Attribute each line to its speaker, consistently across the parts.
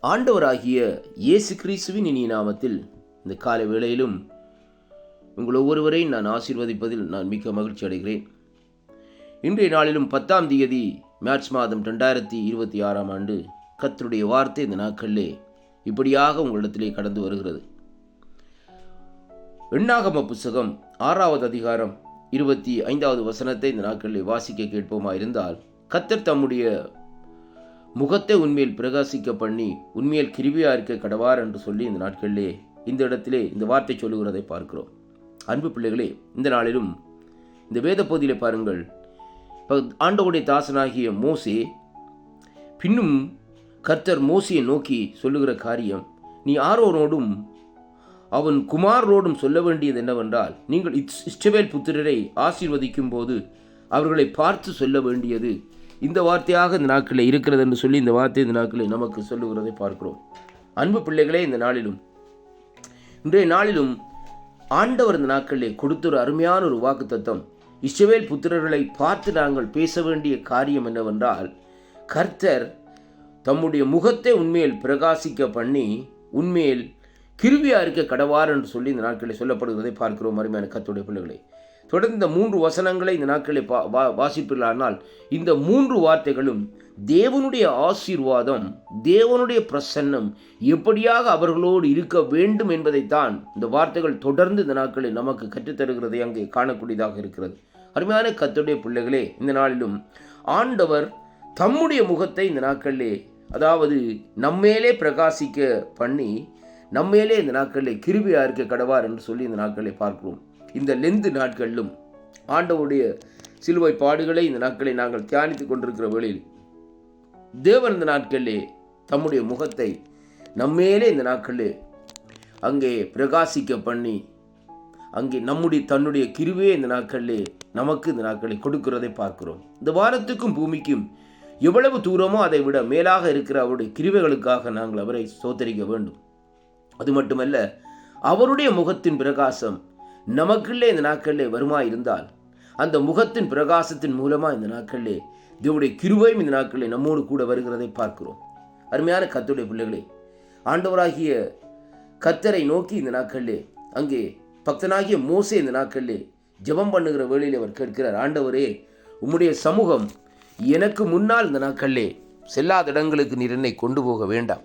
Speaker 1: ஆண்டவராகிய இயேசு கிறிஸ்துவின் இனிய நாமத்தில் இந்த காலை வேளையிலும் உங்கள் ஒவ்வொருவரையும் நான் ஆசீர்வதிப்பதில் நான் மிக்க மகிழ்ச்சி அடைகிறேன். இன்றைய நாளிலும் 10ஆம் தேதி மார்ச் மாதம் 2026ஆம் ஆண்டு கர்த்தருடைய வார்த்தை இந்த நாட்களிலே இப்படியாக உங்களிடத்திலே கடந்து வருகிறது. எண்ணாகம புஸ்தகம் 6வது அதிகாரம் 25வது வசனத்தை இந்த நாட்களிலே வாசிக்க கேட்போமா இருந்தால், கர்த்தர் தம்முடைய முகத்தை உண்மையில் பிரகாசிக்க பண்ணி உண்மையில் கிருபையா இருக்க கடவார் என்று சொல்லி இந்த நாட்களிலே இந்த இடத்திலே இந்த வார்த்தை சொல்லுகிறதை பார்க்கிறோம். அன்பு பிள்ளைகளே, இந்த நாளிலும் இந்த வேத பகுதியிலே பாருங்கள், ஆண்டவருடைய தாசனாகிய மோசே, பின்னும் கர்த்தர் மோசையை நோக்கி சொல்லுகிற காரியம், நீ ஆரோனோடும் அவன் குமாரோடும் சொல்ல வேண்டியது என்னவென்றால், நீங்கள் இஸ்ரவேல் புத்திரரை ஆசீர்வதிக்கும் போது அவர்களை பார்த்து சொல்ல வேண்டியது இந்த வார்த்தையாக இந்த நாட்களில் இருக்கிறது என்று சொல்லி இந்த வார்த்தை இந்த நாட்களில் நமக்கு சொல்லுகிறதை பார்க்கிறோம். அன்பு பிள்ளைகளே, இந்த நாளிலும் இன்றைய நாளிலும் ஆண்டவர் இந்த நாட்களிலே கொடுத்த ஒரு அருமையான ஒரு வாக்கு தத்தம், இஸ்ரவேல் புத்திரர்களை பார்த்து நாங்கள் பேச வேண்டிய காரியம் என்னவென்றால், கர்த்தர் தம்முடைய முகத்தை உண்மையில் பிரகாசிக்க பண்ணி உண்மையில் கிருபையா இருக்க கடவார் என்று சொல்லி இந்த நாட்களில் சொல்லப்படுவதை பார்க்கிறோம். அருமையான கர்த்தருடைய பிள்ளைகளை, தொடர்ந்து இந்த 3 வசனங்களை இந்த நாட்களில் வாசிப்பில்லானால் இந்த 3 வார்த்தைகளும் தேவனுடைய ஆசீர்வாதம், தேவனுடைய பிரசன்னம் எப்படியாக அவர்களோடு இருக்க வேண்டும் என்பதைத்தான் இந்த வார்த்தைகள் தொடர்ந்து இந்த நாட்களில் நமக்கு கற்றுத்தருகிறதை அங்கே காணக்கூடியதாக இருக்கிறது. அருமையான கர்த்தருடைய பிள்ளைகளே, இந்த நாளிலும் ஆண்டவர் தம்முடைய முகத்தை இந்த நாட்களிலே, அதாவது நம்மேலே பிரகாசிக்க பண்ணி நம்மேலே இந்த நாட்களிலே கிருபையா இருக்க கடவார் என்று சொல்லி இந்த நாட்களை பார்க்கிறோம். இந்த லெந்து நாட்களிலும் ஆண்டவருடைய சிலுவை பாடுகளை இந்த நாட்களை நாங்கள் தியானித்துக் கொண்டிருக்கிற வேளையில் தேவன் இந்த நாட்களிலே தம்முடைய முகத்தை நம்மேலே இந்த நாட்களிலே அங்கே பிரகாசிக்க பண்ணி அங்கே தன்னுடைய கிருபையை இந்த நாட்களிலே நமக்கு இந்த நாட்களை கொடுக்கிறதை பார்க்கிறோம். இந்த வானத்துக்கும் பூமிக்கும் எவ்வளவு தூரமோ அதை விட மேலாக இருக்கிற அவருடைய கிருபைகளுக்காக நாங்கள் அவரை ஸ்தோத்தரிக்க வேண்டும். அது மட்டுமல்ல, அவருடைய முகத்தின் பிரகாசம் நமக்குள்ளே இந்த நாட்களிலே வருமாயிருந்தால் அந்த முகத்தின் பிரகாசத்தின் மூலமாக இந்த நாட்களிலே தேவனுடைய கிருபையும் இந்த நாட்களிலே நம்மோடு கூட வருகிறதை பார்க்கிறோம். அருமையான கர்த்தருடைய பிள்ளைகளே, ஆண்டவராகிய கர்த்தரை நோக்கி இந்த நாட்களிலே அங்கே பக்தனாகிய மோசே இந்த நாட்களிலே ஜெபம் பண்ணுகிற வேளையில் அவர் கேட்கிறார், ஆண்டவரே, உம்முடைய சமூகம் எனக்கு முன்னால் இந்த நாட்களிலே செல்லாத இடங்களுக்கு நீர் என்னை கொண்டு போக வேண்டாம்.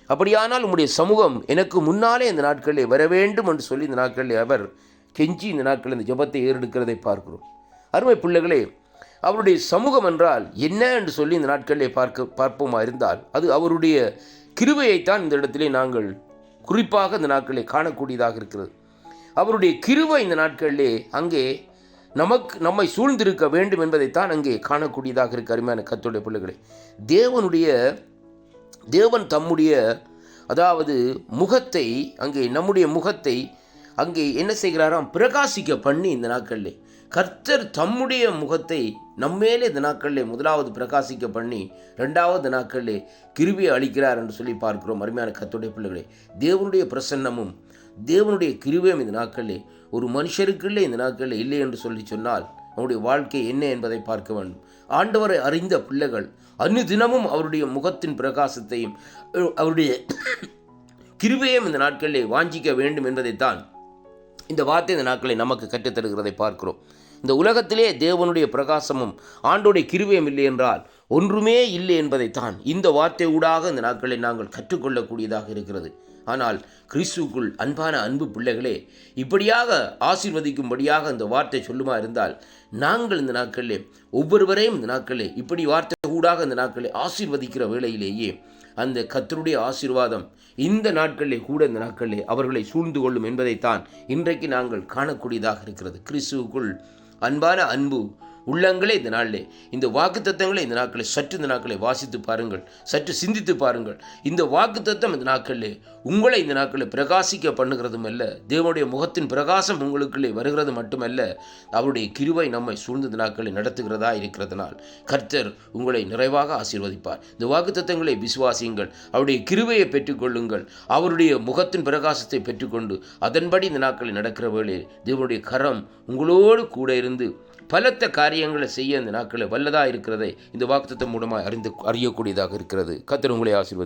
Speaker 1: அப்படியானால் உம்முடைய சமூகம் எனக்கு முன்னாலே இந்த நாட்களிலே வர வேண்டும் என்று சொல்லி இந்த நாட்களிலே அவர் கெஞ்சி இந்த நாட்களில் இந்த ஜெபத்தை ஏறெடுக்கிறதை பார்க்கிறோம். அருமை பிள்ளைகளே, அவருடைய சமூகம் என்றால் என்ன என்று சொல்லி இந்த நாட்களிலே பார்ப்போமா இருந்தால், அது அவருடைய கிருபையைத்தான் இந்த இடத்திலே நாங்கள் குறிப்பாக இந்த நாட்களிலே காணக்கூடியதாக இருக்கிறது. அவருடைய கிருபை இந்த நாட்களிலே அங்கே நம்மை சூழ்ந்திருக்க வேண்டும் என்பதைத்தான் அங்கே காணக்கூடியதாக இருக்கு. அருமையான கர்த்தருடைய பிள்ளைகளே, தேவன் தம்முடைய அதாவது முகத்தை அங்கே நம்முடைய முகத்தை அங்கே என்ன செய்கிறாராம், பிரகாசிக்க பண்ணி இந்த நாட்களிலே கர்த்தர் தம்முடைய முகத்தை நம்மேலே இந்த நாட்களிலே முதலாவது பிரகாசிக்க பண்ணி 2வது நாட்களிலே கிருபையை அளிக்கிறார் என்று சொல்லி பார்க்கிறோம். அருமையான கர்த்தருடைய பிள்ளைகளே, தேவனுடைய பிரசன்னமும் தேவனுடைய கிருபையும் இந்த நாட்களிலே ஒரு மனுஷருக்குள்ளே இந்த நாட்களில் இல்லை என்று சொல்லி சொன்னால் அவருடைய வாழ்க்கை என்ன என்பதை பார்க்க வேண்டும். ஆண்டவரை அறிந்த பிள்ளைகள் அன்னுதினமும் அவருடைய முகத்தின் பிரகாசத்தையும் அவருடைய கிருபையையும் இந்த நாட்களிலே வாஞ்சிக்க வேண்டும் என்பதைத்தான் இந்த வார்த்தை இந்த நாட்களை நமக்கு கற்றுத்தருகிறதை பார்க்கிறோம். இந்த உலகத்திலே தேவனுடைய பிரகாசமும் ஆண்டோடைய கிருபையும் இல்லை என்றால் ஒன்றுமே இல்லை என்பதைத்தான் இந்த வார்த்தை ஊடாக இந்த நாட்களை நாங்கள் கற்றுக்கொள்ளக்கூடியதாக இருக்கிறது. ஆனால் கிறிஸ்துவுக்குள் அன்பான அன்பு பிள்ளைகளே, இப்படியாக ஆசீர்வதிக்கும்படியாக இந்த வார்த்தை சொல்லுமா இருந்தால் நாங்கள் இந்த நாட்களிலே ஒவ்வொருவரையும் இந்த நாட்களிலே இப்படி வார்த்தை ஊடாக இந்த நாட்களை ஆசீர்வதிக்கிற வேளையிலேயே அந்த கர்த்தருடைய ஆசீர்வாதம் இந்த நாட்களிலே கூட இந்த நாட்களிலே அவர்களை சூழ்ந்து கொள்ளும் என்பதைத்தான் இன்றைக்கு நாங்கள் காணக்கூடியதாக இருக்கிறது. கிறிஸ்துவுக்குள் அன்பான அன்பு உள்ளங்களே, இந்த நாளிலே இந்த வாக்குத்தத்தங்களை இந்த நாட்களை சற்று இந்த நாட்களை வாசித்து பாருங்கள், சற்று சிந்தித்து பாருங்கள். இந்த வாக்குத்தத்தம் இந்த நாட்களிலே உங்களை இந்த நாட்களில் பிரகாசிக்க பண்ணுகிறதும் அல்ல, தேவனுடைய முகத்தின் பிரகாசம் உங்களுக்குள்ளே வருகிறது மட்டுமல்ல, அவருடைய கிருபை நம்மை சூழ்ந்த இந்த நாட்களை நடத்துகிறதா இருக்கிறதுனால் கர்த்தர் உங்களை நிறைவாக ஆசீர்வதிப்பார். இந்த வாக்குத்தத்தங்களை விசுவாசியுங்கள், அவருடைய கிருபையை பெற்றுக்கொள்ளுங்கள், அவருடைய முகத்தின் பிரகாசத்தை பெற்றுக்கொண்டு அதன்படி இந்த நாட்களில் நடக்கிற வேளையில் தேவனுடைய கரம் உங்களோடு கூட இருந்து பலத்த காரியங்களை செய்ய இந்த நாட்களில் வல்லதாக இருக்கிறதை இந்த வாக்குத்தத்தம் மூலமாக அறியக்கூடியதாக இருக்கிறது. கர்த்தர் உங்களை ஆசீர்வதி.